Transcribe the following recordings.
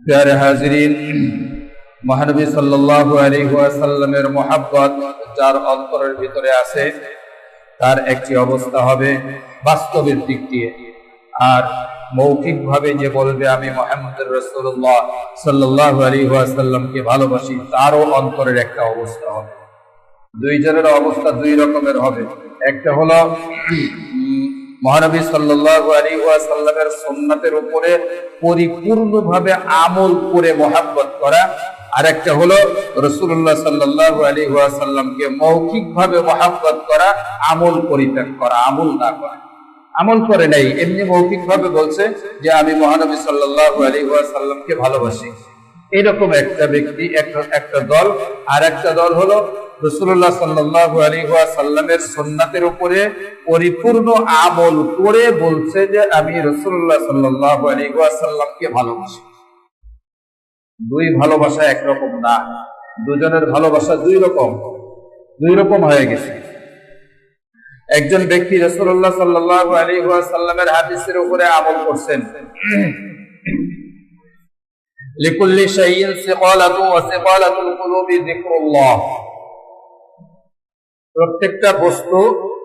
प्यारे हाजिरीन, महानबी सल्लल्लाहु अलैहि ওয়াসাল্লামের मोहब्बत যার অন্তরের ভিতরে আছে তার একটি অবস্থা হবে বাস্তবের দিক দিয়ে, আর মৌখিক ভাবে যে বলবে আমি মুহাম্মদুর রাসূলুল্লাহ সাল্লাল্লাহু আলাইহি ওয়াসাল্লামকে ভালোবাসি, তারও অন্তরের একটা অবস্থা হবে। দুইজনের অবস্থা দুই রকমের হবে। একটা হলো মহানবী সাল্লাল্লাহু আলাইহি ওয়াসাল্লামের সুন্নাতের উপরে পরিপূর্ণভাবে আমল করে মহব্বত করা, আর একটা হলো রাসূলুল্লাহ সাল্লাল্লাহু আলাইহি ওয়াসাল্লামকে মৌখিকভাবে মহব্বত করা, আমল পরিত্যাগ করা, আমল না করা। আমল করে নাই, এমনি মৌখিকভাবে বলছে যে আমি মহানবী সাল্লাল্লাহু আলাইহি ওয়াসাল্লামকে ভালোবাসি। এরকম একটা ব্যক্তি, একটা দল। আর একটা দল হলো রাসূলুল্লাহ সাল্লাল্লাহু আলাইহি ওয়াসাল্লামের সুন্নাতের উপরে পরিপূর্ণ আমল করে বলছে যে আমি রাসূলুল্লাহ সাল্লাল্লাহু আলাইহি ওয়াসাল্লামকে ভালোবাসি। দুই ভালোবাসা একরকম না, দুজনের ভালোবাসা দুই রকম হয়ে গেছে। একজন ব্যক্তি রাসূলুল্লাহ সাল্লাল্লাহু আলাইহি ওয়াসাল্লামের হাদিসের উপরে আমল করছেন, লিকুল্লি শাইইন সিকালাতু ওয়া সিকালাতুল কুলুবি যিকরুল্লাহ। প্রত্যেকটা বস্তু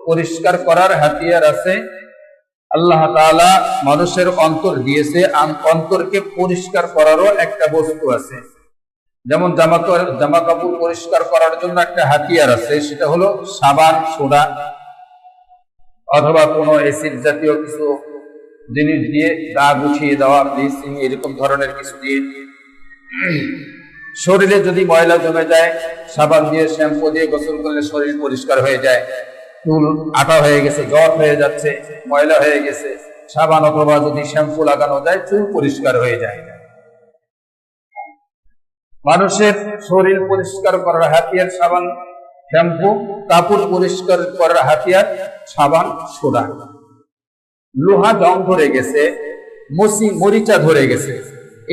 পরিষ্কার করার হাতিয়ার আছে। আল্লাহ তাআলা মানুষের অন্তর দিয়েছে, অন্তরকে পরিষ্কার করারও একটা বস্তু আছে। যেমন জামা কাপড় পরিষ্কার করার জন্য একটা হাতিয়ার আছে, সেটা হলো সাবান, সোডা অথবা কোনো অ্যাসিড জাতীয় কিছু জিনিস দিয়ে গা গুছিয়ে দেওয়া, ব্লিচিং এরকম ধরনের কিছু দিয়ে। শরীরে যদি ময়লা জমে যায়, সাবান দিয়ে শ্যাম্পু দিয়ে গোসল করলে শরীর পরিষ্কার হয়ে যায়। চুল আটা হয়ে গেছে, জট হয়ে যাচ্ছে, ময়লা হয়ে গেছে, সাবান অথবা যদি শ্যাম্পু লাগানো যায় চুল পরিষ্কার হয়ে যায়। মানুষের শরীর পরিষ্কার করার হাতিয়ার সাবান, শ্যাম্পু। কাপড় পরিষ্কার করার হাতিয়ার সাবান, সোডা। লোহা জং ধরে গেছে, মরিচা ধরে গেছে,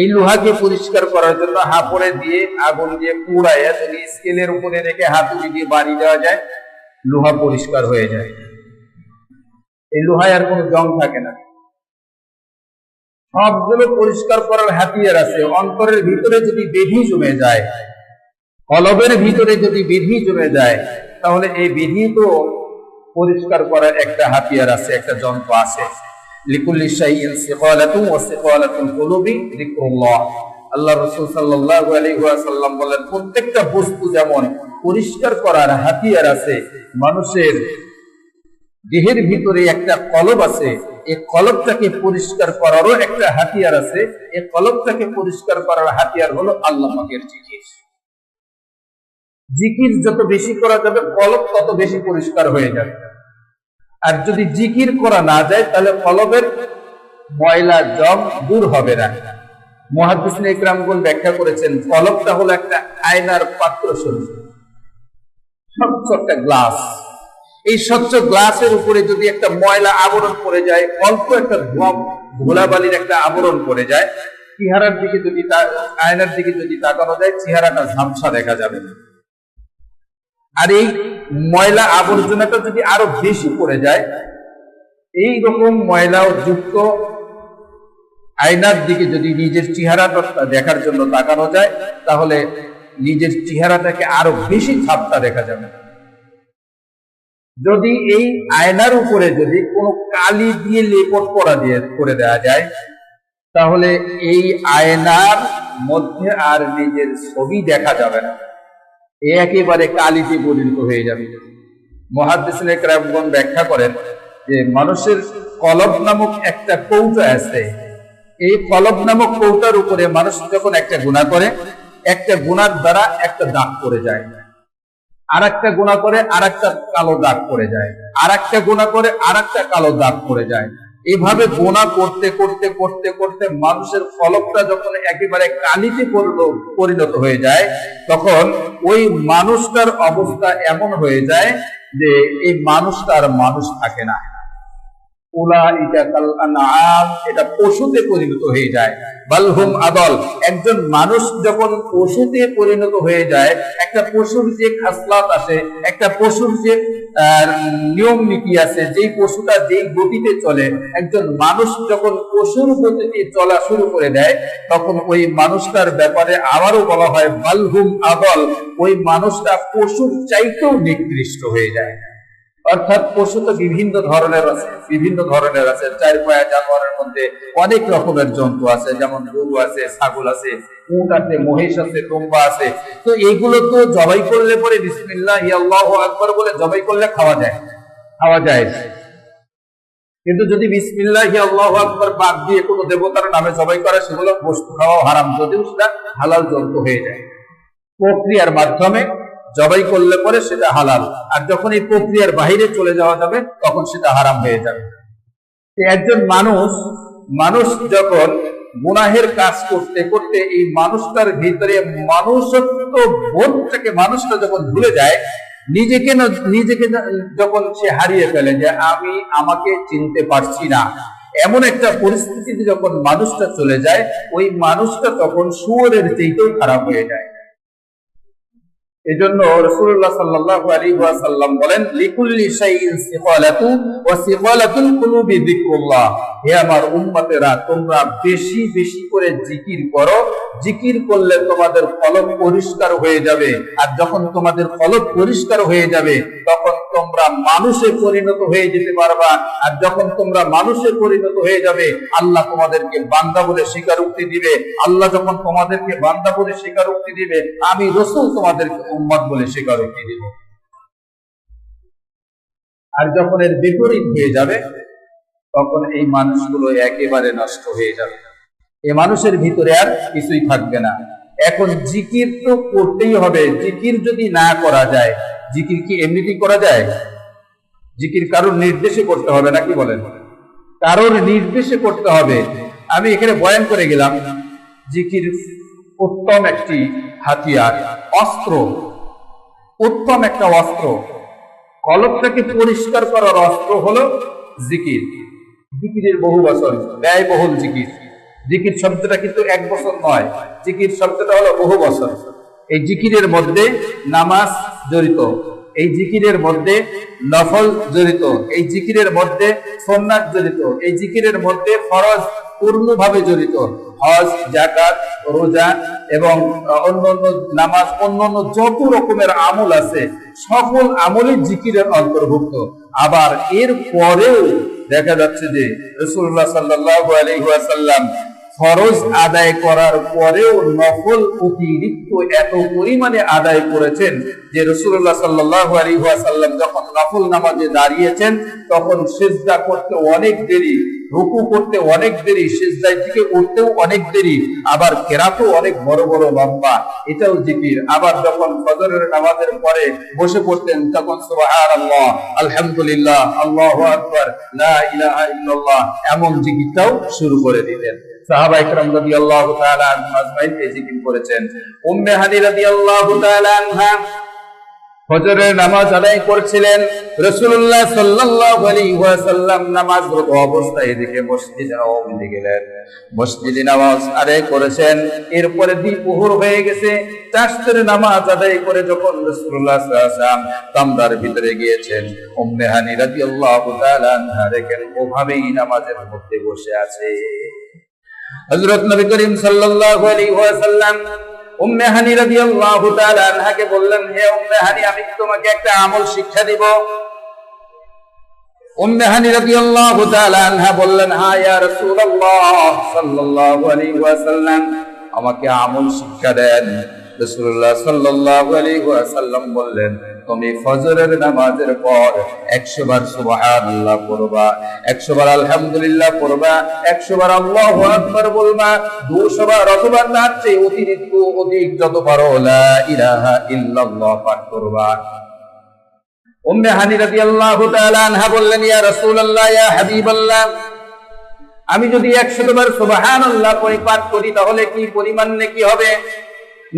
এই লোহাকে পরিষ্কার করার জন্য হাঁপড়ে দিয়ে আগুন দিয়ে পুড়াইয়া যদি স্কেলের উপরে রেখে হাতুড়ি দিয়ে বাড়ি দেওয়া যায়, লোহা পরিষ্কার হয়ে যায়। এই লোহায় আর কোনো জং থাকে না। সবগুলো পরিষ্কার করার হাতিয়ার আছে। অন্তরের ভিতরে যদি বেধি জমে যায়, কলবের ভিতরে যদি বেধি জমে যায়, তাহলে এই বেধি তো পরিষ্কার করার একটা হাতিয়ার আছে, একটা যন্ত্র আছে। লিকুল্লি শাইইন সিকালাতু ওয়া সিকালাতুল কুলুবি যিকরুল্লাহ। আল্লাহ রাসূল সাল্লাল্লাহু আলাইহি ওয়াসাল্লাম বলেন, প্রত্যেকটা বস্তু যেমন পরিষ্কার করার হাতিয়ার আছে, মানুষের দেহের ভিতরে একটা কলব আছে, এই কলবটাকে পরিষ্কার করারও একটা হাতিয়ার আছে। এই কলবটাকে পরিষ্কার করার হাতিয়ার হলো আল্লাহ পাকের জিকির। জিকির যত বেশি করা যাবে, কলব তত বেশি পরিষ্কার হয়ে যাবে। আর যদি জিকির করা না যায়, তাহলে কলবের ময়লা জং দূর হবে না। মুহাদ্দিসিন ইকরামগণ ব্যাখ্যা করেছেন, কলবটা হলো একটা আয়নার পাত্র স্বরূপ, স্বচ্ছ একটা গ্লাস। এই স্বচ্ছ গ্লাসের উপরে যদি একটা ময়লা আবরণ পড়ে যায়, অল্প একটা ধুলাবালির একটা আবরণ পড়ে যায়, চেহারার দিকে যদি আয়নার দিকে যদি তাকানো যায়, চেহারাটা ঝাপসা দেখা যাবে। আর এই ময়লা আবর্জনাটা যদি আরো বেশি পড়ে যায়, এই রকম ময়লাও যুক্ত আয়নার দিকে যদি নিজের চেহারাটা দেখার জন্য তাকানো যায়, তাহলে নিজের চেহারাটাকে আরো বেশি ঝাপসা দেখা যাবে। যদি এই আয়নার উপরে যদি কোনো কালি দিয়ে লেপট করে দেওয়া যায়, তাহলে এই আয়নার মধ্যে আর নিজের ছবি দেখা যাবে না, একেবারে কালিতে পরিণত হয়ে যাবে। মুহাদ্দিসিন ইকরামগণ ব্যাখ্যা করেন যে মানুষের কলব নামক একটা কৌটা আছে। এই কলব নামক কৌটার উপরে মানুষ যখন একটা গুনাহ করে, একটা গুনার দ্বারা একটা দাগ পড়ে যায়, আর একটা গুনাহ করে আর একটা কালো দাগ পড়ে যায়, আর একটা গুনাহ করে আর একটা কালো দাগ পড়ে যায়। এভাবে গুনাহ করতে করতে করতে করতে মানুষের কলবটা যখন একেবারে কালিতে পরিণত হয়ে যায়, তখন ওই মানুষটার অবস্থা এমন হয়ে যায় যে এই মানুষটা আর মানুষ থাকে না। উলাইকা কাল আনআম, এটা পশুতে পরিণত হয়ে যায়। বালহুম আদল, একজন মানুষ যখন পশুতে পরিণত হয়ে যায়, একটা পশুর যে খাসলাত আছে, একটা পশুর যে নিয়ম নীতি আছে, যেই পশুটা যেই গতিতে চলে, একজন মানুষ যখন পশুর গতিতে চলা শুরু করে দেয় তখন ওই মানুষটার ব্যাপারে আবারও বলা হয় বালহুম আদল, ওই মানুষটা পশুর চাইতেও নিকৃষ্ট হয়ে যায়। অর্থাৎ পশু তো বিভিন্ন ধরনের আছে, চার পায়া জানোয়ারের মধ্যে অনেক রকমের জন্তু আছে, যেমন গরু আছে, ছাগল আছে, উট আছে, মহিষ আছে, দুম্বা আছে। তো এইগুলো তো জবাই করলে পরে বিসমিল্লাহি আল্লাহু আকবার বলে জবাই করলে খাওয়া যায়। কিন্তু যদি বিসমিল্লাহি আল্লাহু আকবার বাদ দিয়ে কোনো দেবতার নামে জবাই করে সেগুলো বস্তু খাওয়া হারাম, যদিও সেটা হালাল জন্তু হয়ে যায়। প্রক্রিয়ার মাধ্যমে জবাই করলে পরে সেটা হালাল, আর যখন এই প্রক্রিয়ার বাইরে চলে যাওয়া যাবে তখন সেটা হারাম হয়ে যাবে। একজন মানুষ যখন গুনাহের কাজ করতে করতে এই মানুষটার ভিতরে মানুষত্ব বোধটাকে মানুষটা যখন ভুলে যায়, নিজেকে যখন সে হারিয়ে ফেলে যে আমি আমাকে চিনতে পারছি না, এমন একটা পরিস্থিতিতে যখন মানুষটা চলে যায়, ওই মানুষটা তখন শুয়োরের চাইতেও খারাপ হয়ে যায়। এজন্য রাসূলুল্লাহ সাল্লাল্লাহু আলাইহি ওয়াসাল্লাম বলেন লিকুল্লি শাইইন সিকালাতু ওয়া সিকালাতুল কুলুবি যিকরুল্লাহ। হে আমার উম্মতেরা, তোমরা বেশি বেশি করে জিকির করো, জিকির করলে তোমাদের কলব পরিষ্কার হয়ে যাবে, আর যখন তোমাদের কলব পরিষ্কার হয়ে যাবে তখন তোমরা মানুষে পরিণত হয়ে যেতে পারবা, আর যখন তোমরা মানুষে পরিণত হয়ে যাবে আল্লাহ তোমাদেরকে বান্দা বলে স্বীকারোক্তি দিবে। আল্লাহ যখন তোমাদেরকে বান্দা বলে স্বীকারোক্তি দিবে, আমি রাসূল তোমাদেরকে উম্মত বলে স্বীকারোক্তি দিব। আর যখন এর বিপরীত হয়ে যাবে তখন এই মানুষগুলো একেবারে নষ্ট হয়ে যাবে, এই মানুষের ভিতরে আর কিছুই থাকবে না। এখন জিকির তো করতেই হবে, জিকির যদি না করা যায়, জিকির কি এমনিতেই করা যায়? জিকির কারোর নির্দেশে করতে হবে নাকি বলেন? কারোর নির্দেশে করতে হবে। আমি এখানে বয়ান করে গেলাম, জিকির উত্তম একটি হাতিয়ার, অস্ত্র, উত্তম একটা অস্ত্র। কলবটাকে পরিষ্কার করার অস্ত্র হলো জিকির। জিকিরের বহু বছর ব্যয়বহুল জিকির। জিকির শব্দটা কিন্তু এক বছর নয়, জিকির শব্দটা হলো বহু বছর। এই জিকিরের মধ্যে নামাজ জড়িত, এই জিকিরের মধ্যে নফল জড়িত, এই জিকিরের মধ্যে সুন্নাত জড়িত, এই জিকিরের মধ্যে ফরজ পূর্ণভাবে জড়িত। হজ, যাকাত, রোজা এবং অন্যান্য নামাজ, অন্যান্য যত রকমের আমল আছে সকল আমলই জিকিরের অন্তর্ভুক্ত। আবার এর পরেও দেখা যাচ্ছে যে রাসূলুল্লাহ সাল্লাল্লাহু আলাইহি ওয়াসাল্লাম ফরজ আদায় করার পরেও নফল অতিরিক্ত এত পরিমাণে আদায় করেছেন যে রাসূলুল্লাহ সাল্লাল্লাহু আলাইহি ওয়াসাল্লাম যখন নফল নামাজে দাঁড়িয়েছেন তখন সিজদা করতে অনেক দেরি, রুকু করতে অনেক দেরি, সিজদায় থেকে উঠতেও অনেক দেরি, আবার কেরাতও অনেক বড় বড় লম্বা, এটাও জিকির। আবার যখন ফজরের নামাজের পরে বসে পড়তেন তখন সুবহানাল্লাহ, আলহামদুলিল্লাহ, আল্লাহু আকবার, লা ইলাহা ইল্লাল্লাহ এমন জিকিরটাও শুরু করে দিতেন। সাহাবা ইকরাম রাদিয়াল্লাহু তাআলা আনহুম আজমাইন এই জিকির করেছেন। উম্মে হানি রাদিয়াল্লাহু তাআলা আনহা ফজরের নামাজ আদায় করছিলেন, রাসূলুল্লাহ সাল্লাল্লাহু আলাইহি ওয়াসাল্লাম নামাজরত অবস্থায় এদিকে মসজিদে নববীতে গেলেন, মসজিদে নামাজ আদায় করেছেন। এরপরে দুপুর হয়ে গেছে, তাশতের নামাজ আদায় করে যখন রাসূলুল্লাহ সাল্লাল্লাহু আলাইহি ওয়াসাল্লাম কামরার ভিতরে গিয়েছেন, উম্মে হানি রাদিয়াল্লাহু তাআলা আনহা দেখেন ওভাবেই নামাজের মধ্যে বসে আছে। হযরত নবী করিম সাল্লাল্লাহু আলাইহি ওয়াসাল্লাম উম্মে হানি রাদিয়াল্লাহু তাআলা আনহাকে বললেন, হে উম্মে হানি, আমি তোমাকে একটা আমল শিক্ষা দিব। উম্মে হানি রাদিয়াল্লাহু তাআলা আনহা বললেন, হ্যাঁ ইয়া রাসূলুল্লাহ সাল্লাল্লাহু আলাইহি ওয়াসাল্লাম, আমাকে আমল শিক্ষা দেন। রাসূলুল্লাহ সাল্লাল্লাহু আলাইহি ওয়াসাল্লাম বললেন, তুমি ফজরের নামাজের পর 100 বার সুবহানাল্লাহ পড়বা, 100 বার আলহামদুলিল্লাহ পড়বা, 100 বার আল্লাহু আকবার বলবা, 200 বার অথবা তার চেয়ে অধিক যত পারো লা ইলাহা ইল্লাল্লাহ পাঠ করবা। উম্মে হানি রাদিয়াল্লাহু তাআলা আনহা বললেন, ইয়া রাসূলুল্লাহ, ইয়া হাবিবাল্লাহ, আমি যদি 100 বার সুবহানাল্লাহ পাঠ করি তাহলে কি পরিমাণ নেকি হবে?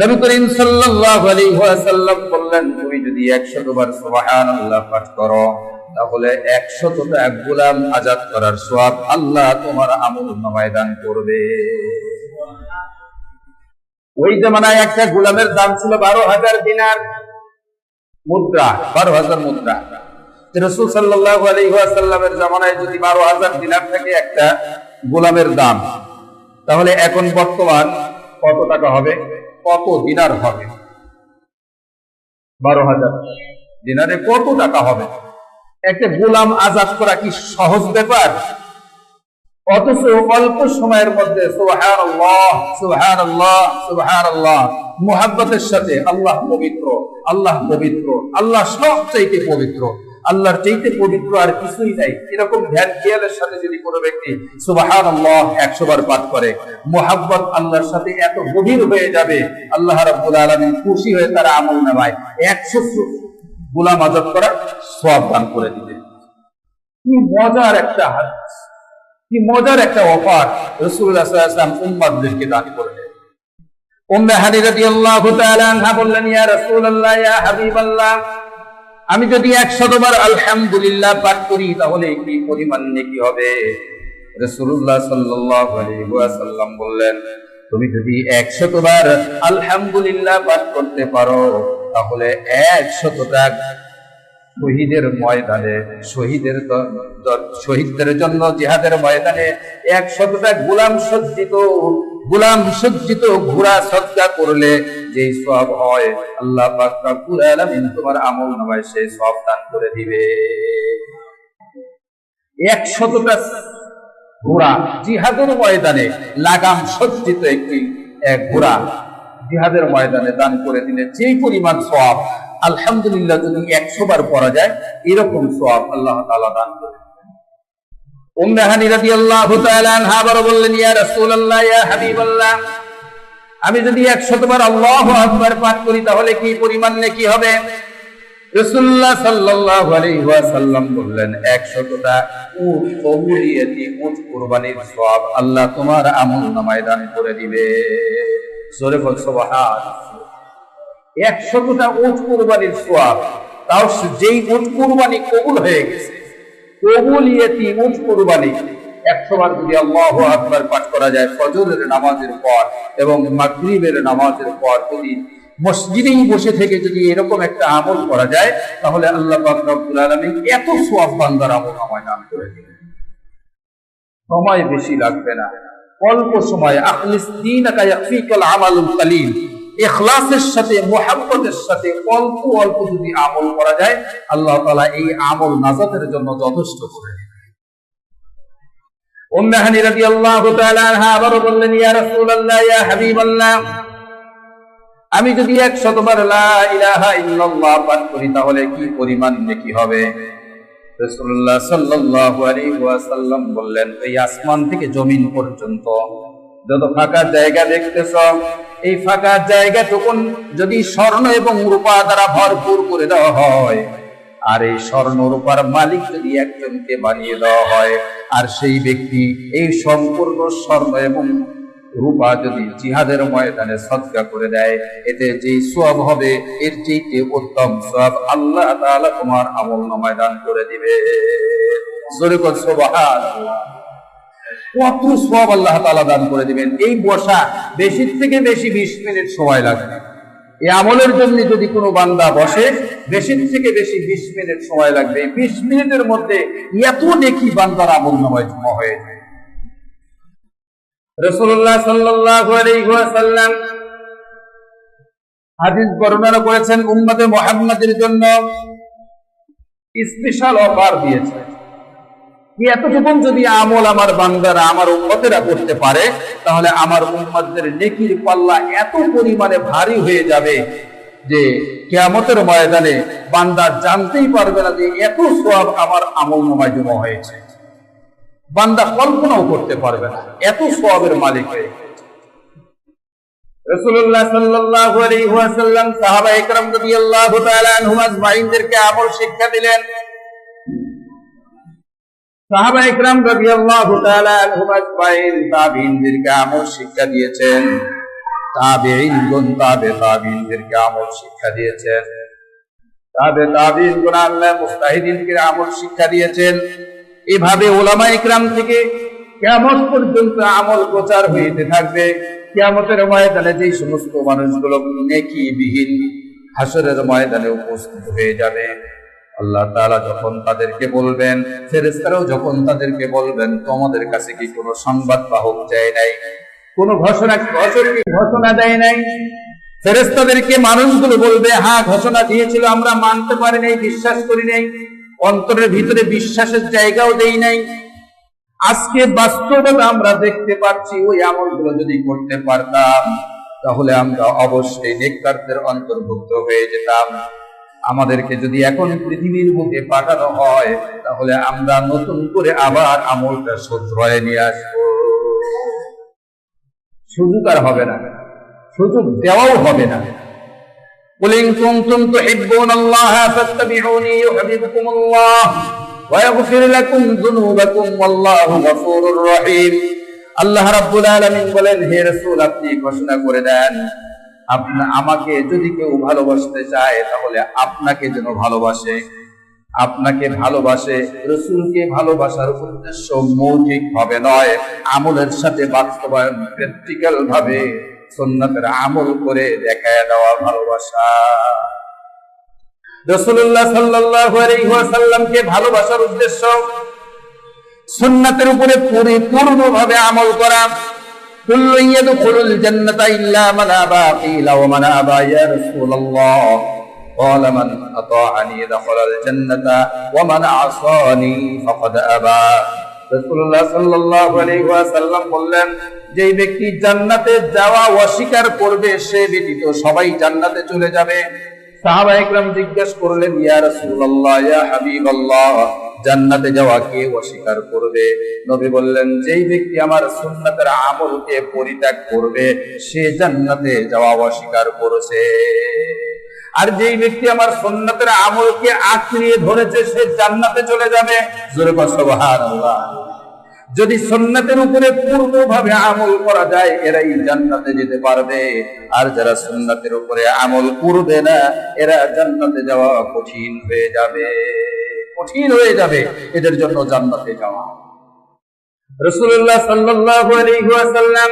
নবী করিম সাল্লাল্লাহু আলাইহি ওয়াসাল্লাম বললেন, তুমি যদি 100 বার সুবহানাল্লাহ পাঠ করো তাহলে 100টা গোলাম আযাদ করার সওয়াব আল্লাহ তোমার আমলনামায় দান করবে। ওই জামানায় একটা গোলামের দাম ছিল 12,000 দিনার মুদ্রা, 12,000 মুদ্রা। রাসূল সাল্লাল্লাহু আলাইহি ওয়াসাল্লামের জামানায় যদি 12,000 দিনার থাকে একটা গোলামের দাম, তাহলে এখন বর্তমান কত টাকা হবে, কত দিনার হবে? 12,000 দিনারে কত টাকা হবে? একটা গোলাম আজাদ করা কি সহজ ব্যাপার? অথচ অল্প সময়ের মধ্যে সুবহানাল্লাহ সুবহানাল্লাহ সুবহানাল্লাহ মুহাব্বতের সাথে আল্লাহ পবিত্র, আল্লাহ পবিত্র, আল্লাহ সবচাইতে পবিত্র, আল্লাহর চাইতে পবিত্র আর কিছুই নাই, এরকম ধ্যান খেয়ালের সাথে যদি কোনো ব্যক্তি সুবহানাল্লাহ 100 বার পাঠ করে, মুহাব্বত আল্লাহর সাথে এত গভীর হয়ে যাবে, আল্লাহ রাব্বুল আলামিন খুশি হয়ে তার আমল নামায় 100 গোলাম আজাদ করার সওয়াব দান করে দিবে। কি মজার একটা হাদিস, কি মজার একটা অফার রাসূলুল্লাহ সাল্লাল্লাহু আলাইহি ওয়াসাল্লাম উম্মতদেরকে দান করলেন। উম্মে হানি রাদিয়াল্লাহু তাআলা আনহা বললেন, ইয়া রাসূলুল্লাহ, ইয়া হাবিবাল্লাহ, আমি যদি 100 বার আলহামদুলিল্লাহ পাঠ করি তাহলে কি পরিমাণ নেকি হবে? রাসূলুল্লাহ সাল্লাল্লাহু আলাইহি ওয়াসাল্লাম বললেন, তুমি যদি 100 বার আলহামদুলিল্লাহ পাঠ করতে পারো তাহলে 100টা শহীদের ময়দানে, শহীদদের জন্য জিহাদের ময়দানে 100টা গোলাম সজ্জিত ঘোড়া সদকা করলে যে সওয়াব হয়, আল্লাহ পাক রব্বুল আলামিন তোমার আমলনামায় সেই সওয়াব দান করে দিবে। 100টা ঘোড়া জিহাদের ময়দানে লাগাম সজ্জিত এক ঘোড়া জিহাদের ময়দানে দান করে দিলে যে পরিমাণ সওয়াব, আলহামদুলিল্লাহ যদি 100 বার পড়া যায় এরকম সওয়াব আল্লাহ তাআলা দান করে। উম্মে হানি রাদিয়াল্লাহু তাআলা আনহা আবার বললেন, ইয়া রাসূলুল্লাহ, ইয়া হাবিবাল্লাহ, আমি যদি 100 বার আল্লাহু আকবার পাঠ করি তাহলে কি পরিমাণ নেকি হবে? রাসূলুল্লাহ সাল্লাল্লাহু আলাইহি ওয়াসাল্লাম বললেন, 100টা উট কবুলিয়তি, উট কুরবানির সওয়াব আল্লাহ তোমার আমলনামায় দান করে দিবে। জোরে বল সুবহানাল্লাহ। 100টা উট কুরবানির সওয়াব, তাও যেই উট কুরবানি কবুল হয়ে গেছে, কবুলিয়তি উট কুরবানি 100 বার যদি আল্লাহু আকবার পাঠ করা যায় ফজরের নামাজের পর এবং মাগরিবের নামাজের পর, যদি মসজিদেই বসে থেকে যদি এরকম একটা আমল করা যায় তাহলে আল্লাহ পাক রব্বুল আলামিন এত সওয়াব বান্দার আমলনামায় দান করে দিবেন। সময় বেশি লাগবে না, অল্প সময়। আখলিস দীনাকা ইয়াকফিকাল আমালুল কালিল, ইখলাসের সাথে মুহাব্বতের সাথে অল্প অল্প যদি আমল করা যায় আল্লাহ তাআলা এই আমল নাজাতের জন্য যথেষ্ট করে দিবেন। উম্মে হানি রাদিয়াল্লাহু তাআলা আনহা আবার বললেন, ইয়া রাসূলুল্লাহ, ইয়া হাবিবাল্লাহ, আমি যদি 100 বার লা ইলাহা ইল্লাল্লাহ পাঠ করি তাহলে কি পরিমাণ নেকি হবে? রাসূলুল্লাহ সাল্লাল্লাহু আলাইহি ওয়াসাল্লাম বললেন, এই আসমান থেকে জমিন পর্যন্ত যত ফাঁকা জায়গা দেখতেছ, এই ফাঁকা জায়গাটুকুন যদি স্বর্ণ এবং রূপা দ্বারা ভরপুর করে দেওয়া হয়, আর এই স্বর্ণ রূপার মালিক যদি একজনকে বানিয়ে দেওয়া হয়, আর সেই ব্যক্তি এই সম্পূর্ণ স্বর্ণ এবং রূপা যদি জিহাদের ময়দানে সদকা করে দেয়, এতে যে সওয়াব হবে এর চেয়ে উত্তম সওয়াব আল্লাহ তাআলা তোমার আমলনামায় দান করে দিবে। জোরে বল সুবহানাল্লাহ। কত সওয়াব আল্লাহ তাআলা দান করে দিবেন। এই বসা বেশি থেকে বেশি 20 মিনিট সময় লাগবে। এই আমলের জন্য যদি কোনো বান্দা বসে বেশি থেকে বেশি 20 মিনিট সময় লাগবে। 20 মিনিটের মধ্যে এত নেকি বান্দার আমলনামায় জমা হয়ে যায়। রাসূলুল্লাহ সাল্লাল্লাহু আলাইহি ওয়াসাল্লাম হাদিস বর্ণনা করেছেন, উম্মতে মুহাম্মাদের জন্য স্পেশাল অফার দিয়েছেন। এতটুকুন যদি আমল আমার বান্দারা, আমার উম্মতেরা করতে পারে তাহলে আমার উম্মতদের নেকির পাল্লা এত পরিমাণে ভারী হয়ে যাবে যে কিয়ামতের ময়দানে বান্দা জানতেই পারবে না যে এত সওয়াব আমার আমলনামায় জমা হয়েছে। বান্দা কল্পনাও করতে পারবে না, এত সওয়াবের মালিক হয়ে গেছে। রাসূলুল্লাহ সাল্লাল্লাহু আলাইহি ওয়াসাল্লাম সাহাবায়ে কেরাম রাদিয়াল্লাহু তাআলা আনহুম আজমাইনদেরকে আমল শিক্ষা দিলেন। সাহাবায়ে কেরাম রাদিয়াল্লাহু তাআলা আনহুম আজমাইন তাবিঈনদেরকে আমল শিক্ষা দিয়েছেন, তাবিঈনগণ তাবিঈনদেরকে আমল শিক্ষা দিয়েছেন, তাবিঈনগণ আল্লাহ মুজতাহিদিনকে আমল শিক্ষা দিয়েছেন। এভাবে উলামায়ে কেরাম থেকে কিয়ামত পর্যন্ত আমল প্রচার হইতে থাকবে। কিয়ামতের ময়দানে যে সমস্ত মানুষগুলো নেকিবিহীন হাসরের ময়দানে উপস্থিত হয়ে যাবে, আল্লাহ তাআলা যখন তাদেরকে বলবেন, ফেরেশতারাও যখন তাদেরকে বলবেন, তোমাদের কাছে কি কোনো সংবাদ বাহক যায় নাই, কোনো ঘোষণা দেয় নাই? ফেরেশতাদেরকে মানুষগুলো বলবে, হ্যাঁ ঘোষণা দিয়েছিল, আমরা মানতে পারি নাই, বিশ্বাস করি নাই, অন্তরের ভিতরে বিশ্বাসের জায়গাও দেই নাই। আজকে বাস্তবতা আমরা দেখতে পাচ্ছি, ওই আমলগুলো যদি করতে পারতাম তাহলে আমরা অবশ্যই নেককারদের অন্তর্ভুক্ত হয়ে যেতাম। আমাদেরকে যদি এখন পৃথিবীর বুকে পাঠানো হয় তাহলে আমরা নতুন করে আবার আমলটা শুধরে নিয়ে আসবো। সুযোগ আর হবে না, সুযোগ দেওয়াও হবে না। قل إن كنتم تحبون الله فاتبعوني يحببكم الله ويغفر لكم ذنوبكم والله غفور رحيم। আল্লাহ রাব্বুল আলামিন বলেন, হে রাসূল আপনি ঘোষণা করে দেন, আমাকে যদি কেউ ভালোবাসতে চায় তাহলে আপনাকে যেন ভালোবাসে, আপনাকে ভালোবাসে। রাসূলকে ভালোবাসার উদ্দেশ্য মৌখিক ভাবে নয়, আমলের সাথে বাস্তবায়ন, প্র্যাকটিক্যাল ভাবে সুন্নাতের আমল করে দেখায় দেওয়া ভালোবাসা। রাসূলুল্লাহ সাল্লাল্লাহু আলাইহি ওয়াসাল্লামকে ভালোবাসার উদ্দেশ্য সুন্নাতের উপরে পরিপূর্ণভাবে আমল করা। কুল্লু ইয়াদখুলুল জান্নাতা ইল্লা মান আবা, কিলা ওয়া মান আবা ইয়া রাসূলুল্লাহ, ক্বালা মান আতাআনি দাখালাল জান্নাতা ওয়া মান আসানি ফাকাদ আবা। রাসূলুল্লাহ সাল্লাল্লাহু আলাইহি ওয়াসাল্লাম বললেন, যেই ব্যক্তি জান্নাতে যাওয়া অস্বীকার করবে সে ব্যতীত সবাই জান্নাতে চলে যাবে। সাহাবায়ে কেরাম জিজ্ঞাসা করলেন, ইয়া রাসূলুল্লাহ, ইয়া হাবিবাল্লাহ, জান্নাতে যাওয়া কে অস্বীকার করবে? নবী বললেন, যেই ব্যক্তি আমার সুন্নাতের আমলকে পরিত্যাগ করবে সে জান্নাতে যাওয়া অস্বীকার করেছে, আর যেই ব্যক্তি আমার সুন্নাতের আমলকে আঁকড়িয়ে ধরেছে সে জান্নাতে চলে যাবে। জোরে বলো সুবহানাল্লাহ। যদি সুন্নাতের উপরে পূর্ণভাবে আমল করা যায় এরাই জান্নাতে যেতে পারবে, আর যারা সুন্নাতের উপরে আমল করবে না এরা জান্নাতে যাওয়া কঠিন হয়ে যাবে, কঠিন হয়ে যাবে এদের জন্য জান্নাতে যাওয়া। রাসূলুল্লাহ সাল্লাল্লাহু আলাইহি ওয়াসাল্লাম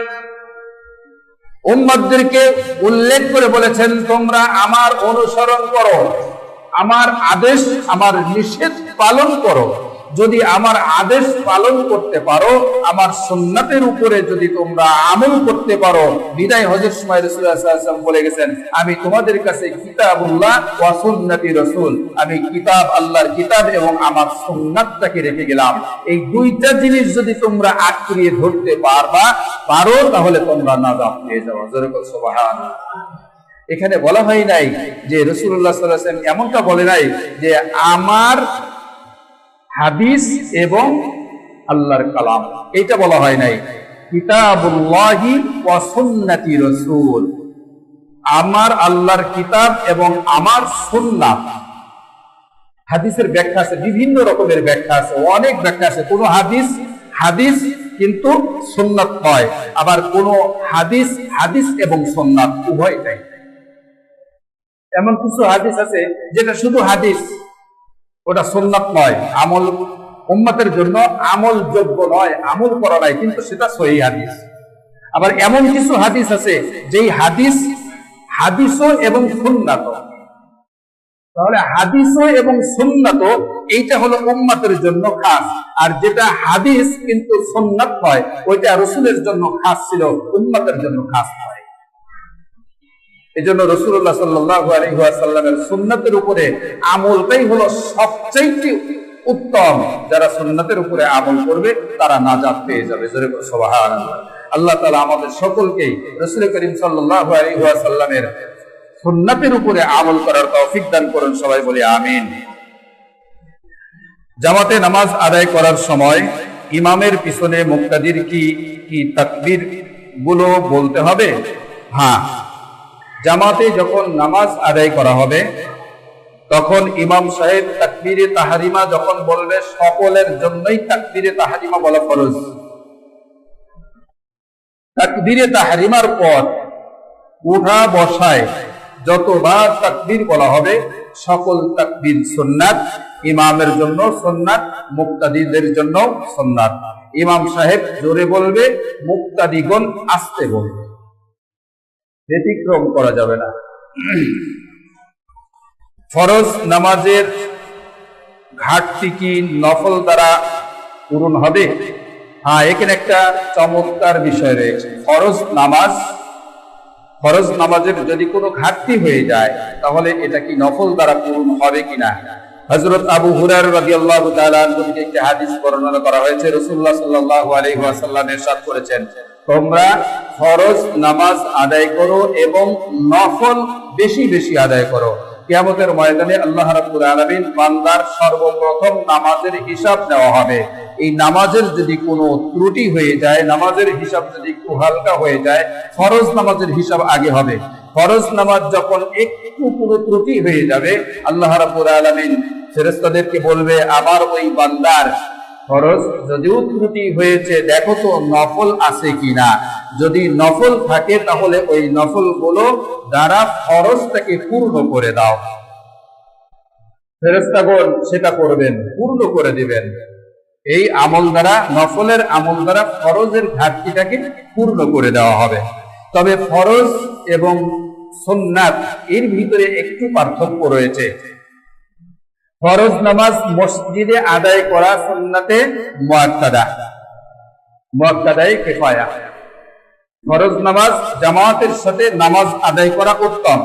উম্মতদেরকে উল্লেখ করে বলেছেন, তোমরা আমার অনুসরণ করো, আমার আদেশ আমার নিষেধ পালন করো। যদি আমার আদেশ পালন করতে পারো, আমার সুন্নাতের উপরে যদি তোমরা আমল করতে পারো, বিদায় হজের সময় রাসূলুল্লাহ সাল্লাল্লাহু আলাইহি ওয়াসাল্লাম বলে গেছেন, আমি তোমাদের কাছে কিতাবুল্লাহ ওয়া সুন্নতি রাসূল, আমি কিতাব, আল্লাহর কিতাব এবং আমার সুন্নাতটাকে রেখে গেলাম। এই দুইটা জিনিস যদি তোমরা আঁকড়িয়ে ধরতে পারো তাহলে তোমরা নাজাত পেয়ে যাও। জোরে বলো সুবহানাল্লাহ। এখানে বলা হয় নাই যে রাসূলুল্লাহ সাল্লাল্লাহু আলাইহি ওয়াসাল্লাম এমনটা বলে নাই যে আমার হাদিস এবং আল্লাহর কালাম, এটা বলা হয় নাই। কিতাবুল্লাহি ওয়া সুন্নতি রাসূল, আমার আল্লাহর কিতাব এবং আমার সুন্নাত। হাদিসের ব্যাখ্যা আছে, বিভিন্ন রকমের ব্যাখ্যা আছে, অনেক ব্যাখ্যা আছে। কোন হাদিস কিন্তু সুন্নাত নয়, আবার কোন হাদিস এবং সুন্নাত উভয়টাই। এমন কিছু হাদিস আছে যেটা শুধু হাদিস, ওটা সুন্নাত নয়, আমল উম্মতের জন্য আমল যোগ্য নয়, আমল করা নাই, কিন্তু সেটা সহিহ হাদিস। আবার এমন কিছু হাদিস আছে যেই হাদিসও এবং সুন্নাত। তাহলে হাদিসও এবং সুন্নাত এইটা হলো উম্মতের জন্য খাস, আর যেটা হাদিস কিন্তু সুন্নাত নয় ওইটা রাসূলের জন্য খাস ছিল, উম্মতের জন্য খাস নয়। এজন্য রাসূলুল্লাহ সাল্লাল্লাহু আলাইহি ওয়াসাল্লামের সুন্নাতের উপরে আমলটাই হলো সবচেয়ে উত্তম। যারা সুন্নাতের উপরে আমল করবে তারা নাজাত পেয়ে যাবে। জোরে বলো সুবহানাল্লাহ। আল্লাহ তাআলা আমাদের সকলকেই রাসূল করিম সাল্লাল্লাহু আলাইহি ওয়াসাল্লামের সুন্নাতের উপরে আমল করার তৌফিক দান করুন। সবাই বলি আমিন। জামাতে নামাজ আদায় করার সময় ইমামের পিছনে মুক্তাদির কি তাকবীর গুলো বলতে হবে? হ্যাঁ, জামাতে যখন নামাজ আদায় করা হবে তখন ইমাম সাহেব তাকবীরে তাহরিমা যখন বলবে, সকলের জন্যই তাকবীরে তাহরিমা বলা ফরজ। তাকবীরে তাহরিমার পর উঠা বসায় যতবার তাকবীর বলা হবে সকল তাকবীর সুন্নাত, ইমামের জন্য সুন্নাত, মুক্তাদিদের জন্য সুন্নাত। ইমাম সাহেব জোরে বলবে, মুক্তাদিগণ আস্তে বলবে, ব্যতিক্রম করা যাবে না। ফরজ নামাজের ঘাটতি কি নফল দ্বারা পূরণ হবে? হ্যাঁ, এখানে একটা চমৎকার বিষয় রয়েছে। ফরজ নামাজের যদি কোনো ঘাটতি হয়ে যায় তাহলে এটা কি নফল দ্বারা পূরণ হবে কিনা। হযরত আবু হুরায়রা রাদিয়াল্লাহু তাআলা আনহু থেকে একটি হাদিস বর্ণনা করা হয়েছে। রাসূলুল্লাহ সাল্লাল্লাহু আলাইহি ওয়াসাল্লাম ইরশাদ করেছেন, তোমরা ফরজ নামাজ আদায় করো এবং নফল বেশি বেশি আদায় করো। কিয়ামতের ময়দানে আল্লাহ রাব্বুল আলামিন বান্দার সর্বপ্রথম নামাজের হিসাব নেওয়া হবে। এই নামাজের যদি কোনো ত্রুটি হয়ে যায়, নামাজের হিসাব যদি একটু হালকা হয়ে যায়, ফরজ নামাজের হিসাব আগে হবে। ফরজ নামাজ যখন একটু কোনো ত্রুটি হয়ে যাবে, আল্লাহ রাব্বুল আলামিন ফেরেশতাদেরকে বলবে, আমার ওই বান্দার ফরজ যদিও ত্রুটি হয়েছে, দেখো তো নফল আছে কিনা। যদি নফল থাকে তাহলে ওই নফল গুলো দ্বারা ফরজটাকে পূর্ণ করে দাও। ফেরেশতাগণ সেটা করবেন, পূর্ণ করে দিবেন। এই আমল দ্বারা, নফলের আমল দ্বারা ফরজের ঘাটতিটাকে পূর্ণ করে দেওয়া হবে। তবে ফরজ এবং সুন্নাত এর ভিতরে একটু পার্থক্য রয়েছে। ফরজ নামাজ মসজিদে আদায় করা সুন্নাতে মুআক্কাদায়ে কিফায়া। ফরজ নামাজ জামাতের সাথে নামাজ আদায় করা উত্তম।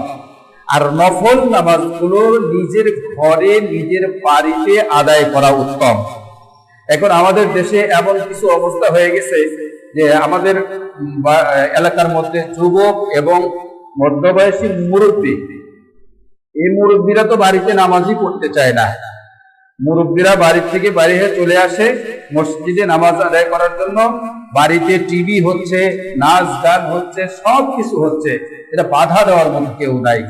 আর নফল নামাজগুলো নিজের ঘরে, নিজের বাড়িতে আদায় করা উত্তম। এখন আমাদের দেশে এমন কিছু অবস্থা হয়ে গেছে যে আমাদের এলাকার মধ্যে যুবক এবং মধ্যবয়সী মুরব্বী, এই মুরব্বীরা তো বাড়িতে নামাজই পড়তে চায় না। মুরব্বীরা বাড়ি থেকে বাইরে হয়ে চলে আসে মসজিদে নামাজ আদায় করার জন্য। বাড়িতে টিভি হচ্ছে, নাচ গান হচ্ছে, সব কিছু হচ্ছে, এটা বাধা দেওয়ার মতো কেউ নাই।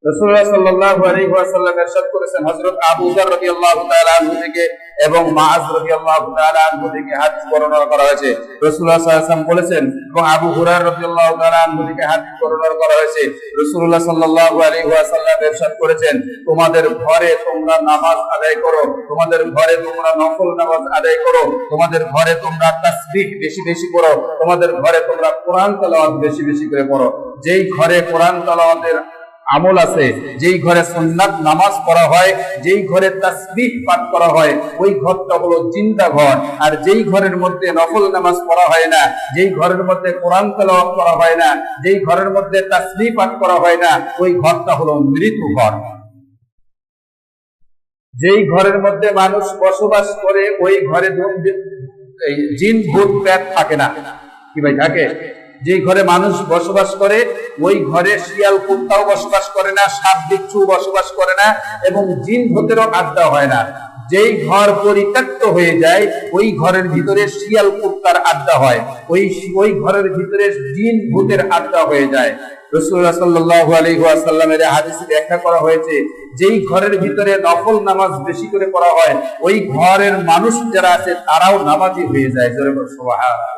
রাসূলুল্লাহ সাল্লাল্লাহু আলাইহি ওয়াসাল্লাম ইরশাদ করেছেন, হযরত আবু যর রাদিয়াল্লাহু তাআলা আনহু থেকে এবং মুআজ রাদিয়াল্লাহু তাআলা আনহু থেকে হাদিস বর্ণনা করা হয়েছে। রাসূলুল্লাহ সাল্লাল্লাহু আলাইহি ওয়াসাল্লাম বলেছেন, এবং আবু হুরায়রা রাদিয়াল্লাহু তাআলা আনহু থেকে হাদিস বর্ণনা করা হয়েছে, রাসূলুল্লাহ সাল্লাল্লাহু আলাইহি ওয়াসাল্লাম ইরশাদ করেছেন, তোমাদের ঘরে তোমরা নামাজ আদায় করো, তোমাদের ঘরে তোমরা নফল নামাজ আদায় করো, তোমাদের ঘরে তোমরা তাসবিহ বেশি বেশি করো, তোমাদের ঘরে তোমরা কোরআন তেলাওয়াত বেশি বেশি করে পড়ো। যেই ঘরে কোরআন তেলাওয়াতের আমল আছে, যেই ঘরে সুন্নাত নামাজ পড়া হয়, যেই ঘরে তাসবিহ পাঠ করা হয়, ওই ঘরটা হলো জিন্দা ঘর। আর যেই ঘরের মধ্যে নফল নামাজ পড়া হয় না, যেই ঘরের মধ্যে কোরআন তেলাওয়াত করা হয় না, যেই ঘরের মধ্যে তাসবিহ পাঠ করা হয় না, ওই ঘরটা হলো মৃত ঘর। যেই ঘরের মধ্যে মানুষ বসবাস করে, ওই ঘরে জিন ভূত প্রেত থাকে না। কি ভাই, থাকে? যে ঘরে মানুষ বসবাস করে ওই ঘরে শিয়াল কুত্তাও বসবাস করে না, সাপ বিচ্ছু বসবাস করে না, এবং জিন ভূতেরও আড্ডা হয় না। যেই ঘর পরিত্যক্ত হয়ে যায় ওই ঘরের ভিতরে শিয়াল কুত্তার আড্ডা হয়, ওই ঘরের ভিতরে জিন ভূতের আড্ডা হয়ে যায়। রাসূলুল্লাহ সাল্লাল্লাহু আলাইহি ওয়াসাল্লামের হাদিসে ব্যাখ্যা করা হয়েছে, যেই ঘরের ভিতরে নফল নামাজ বেশি করে পড়া হয়, ওই ঘরের মানুষ যারা আছে তারাও নামাজি হয়ে যায়। জোরে বলো সুবহানাল্লাহ।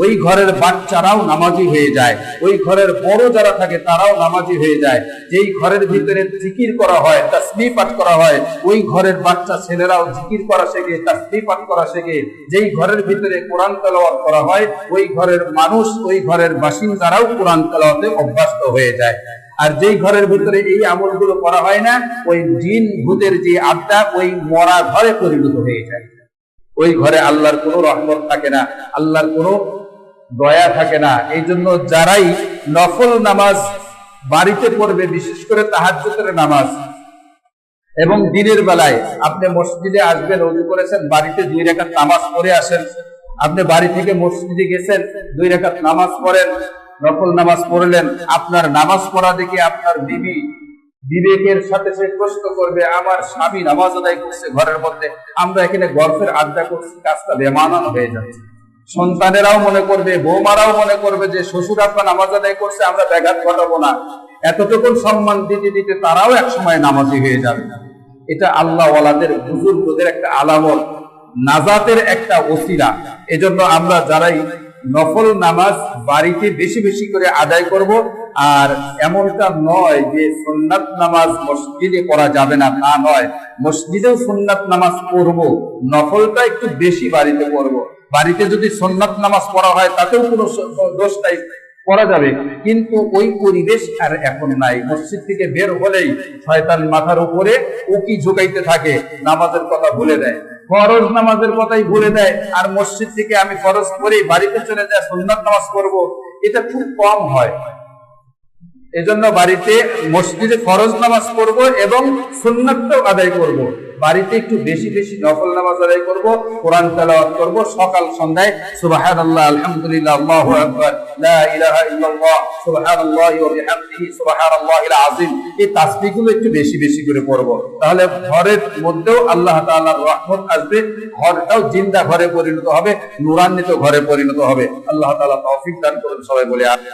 ওই ঘরের বাচ্চারাও নামাজি হয়ে যায়, ওই ঘরের বড় যারা থাকে তারাও নামাজি হয়ে যায়। যেই ঘরের ভিতরে জিকির করা হয়, তাসবিহ পাঠ করা হয়, ওই ঘরের বাচ্চা ছেলেরাও জিকির করা শেখে, তাসবিহ পাঠ করা শেখে। যেই ঘরের ভিতরে কোরআন তেলাওয়াত করা হয়, ওই ঘরের মানুষ, ওই ঘরের বাসিন্দারাও কোরআন তেলাওয়াতে অভ্যস্ত হয়ে যায়। আর যেই ঘরের ভিতরে এই আমলগুলো করা হয় না, ওই জিন ভূতের যে আড্ডা, ওই মরা ঘরে পরিণত হয়ে যায়। ওই ঘরে আল্লাহর কোনো রহমত থাকে না, আল্লাহর কোনো দয়া থাকে না। এই জন্য যারাই নফল নামাজ বাড়িতে পড়বে, বিশেষ করে তাহাজ্জুদের নামাজ, এবং দিনের বেলায় আপনি মসজিদে আসবেন, ওযু করেছেন, বাড়িতে 2 রাকাত নামাজ পড়ে আসেন। আপনি বাড়ি থেকে মসজিদে গেছেন, 2 রাকাত নামাজ পড়েন, নফল নামাজ পড়লেন। আপনার নামাজ পড়া দেখে আপনার বিবেকের সাথে সে প্রশ্ন করবে, আমার স্বামী নামাজ আদায় করছে ঘরের মধ্যে, আমরা এখানে গল্পের আড্ডা করছি, কাজটা বেমানান হয়ে যাচ্ছে। সন্তানেরাও মনে করবে, বৌমারাও মনে করবে যে শ্বশুর আব্বা নামাজ আদায় করছে, আমরা ব্যাঘাত ঘটাবো না। এতটুকু সম্মান দিতে দিতে তারাও একসময় নামাজি হয়ে যাবে। এটা আল্লাহ ওয়ালাদের, বুজুর্গদের একটা আলামত, নাজাতের একটা ওসিলা। এজন্য আমরা যারাই নফল নামাজ বাড়িতে বেশি বেশি করে আদায় করব। আর এমনটা নয় যে সুন্নাত নামাজ মসজিদে পড়া যাবে না, তা নয়। মসজিদেও সুন্নাত নামাজ পড়বো, নফলটা একটু বেশি বাড়িতে পড়বো। বাড়িতে যদি সুন্নাত নামাজ পড়া হয় তাতেও কোনো দোষ নাই, পড়া যাবে, কিন্তু ওই পরিবেশ আর এখন নাই। মসজিদ থেকে বের হলেই শয়তান মাথার উপরে উকি ঝুঁকাইতে থাকে, নামাজের কথা ভুলে দেয়, ফরজ নামাজের কথাই ভুলে দেয়। আর মসজিদ থেকে আমি ফরজ করেই বাড়িতে চলে যায় সুন্নাত নামাজ পড়বো, এটা খুব কম হয়। এজন্য বাড়িতে মসজিদে ফরজ নামাজ পড়বো এবং সুন্নাতটাও আদায় করব। বাড়িতে একটু বেশি বেশি নফল নামাজ আদায় করব, কোরআন তেলাওয়াত করব, সকাল সন্ধ্যায় সুবহানাল্লাহ, আলহামদুলিল্লাহ, আল্লাহু আকবার, লা ইলাহা ইল্লাল্লাহ, সুবহানাল্লাহি ওয়া বিহামদিহি, সুবহানাল্লাহিল আযীম, এই তাসবিহগুলো একটু বেশি বেশি করে পড়ব। তাহলে ঘরের মধ্যেও আল্লাহ তাআলার রহমত আসবে, ঘরটাও জিন্দা ঘরে পরিণত হবে, নূরান্বিত ঘরে পরিণত হবে। আল্লাহ তাআলা তৌফিক দান করুন, সবাই বলে আমিন।